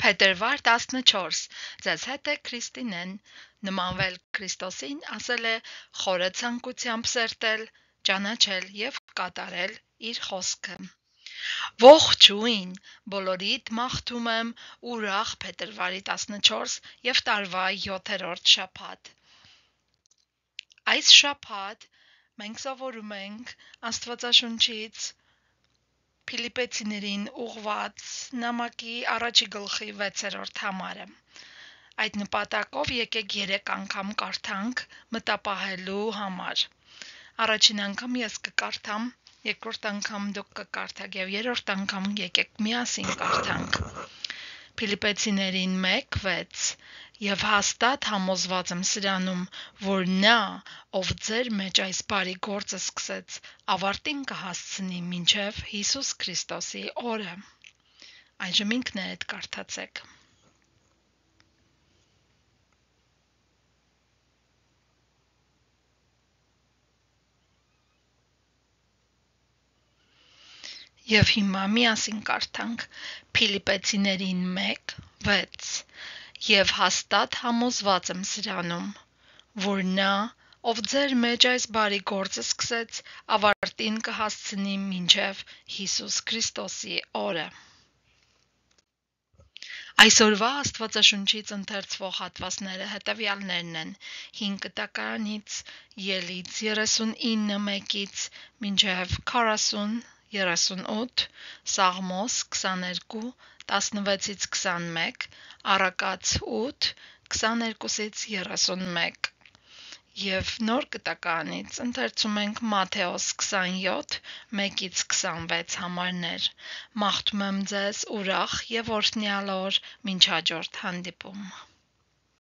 Փետրվար 14 Ձեզ հետ է Քրիստինեն, նմանվել Քրիստոսին, ասել է խորը ցանկությամբ սերտել, ճանաչել և կատարել իր խոսքը։ Ողջույն, բոլորիդ մաղթում եմ ուրախ փետրվարի 14 և տարվա 7-րդ շաբաթ։ Այս շաբաթ մենք սովորում ենք Աստվածաշունչից Փիլիպպեցիներին ուղղված նամակի 1-րդ համարը։ Այդ նպատակով եկեք 3 անգամ կարդանք մտապահելու համար։ Առաջին անգամ ես կկարդամ, երկրորդ անգամ դուք կկարդաք և երրորդ անգամ եկեք միասին կարդանք։ Փիլիպպեցիներին 1:6 Եվ հաստատ համոզված եմ սրանում, որ նա, ով ձեր մեջ այս բարի գործը սկսեց, ավարտին կհասցնի մինչև Հիսուս Քրիստոսի օրը։ Այժմ ինքներդ կարդացեք։ Եվ հիմա միասին կարդանք Փիլիպպեցիներին 1:6 Եվ հաստատ համոզված եմ սրանում, որ նա, ով ձեր մեջ այս բարի գործը սկսեց, ավարտին կհասցնի մինչև Հիսուս Քրիստոսի օրը։ Այսօրվա Աստվածաշունչից ընթերցվող հատվածները հետևյալներն են. 5 տականից ելից 39:1-ից մինչև 40:38, Սաղմոս 22 16-ից 21, Առակաց 8 22-31 և նոր կտականից ընթերցում ենք Մատթեոս 27 1-ից 26 համարներ։ Մաղթում եմ ձեզ ուրախ և օրհնյալ օր, մինչ հաջորդ հանդիպում։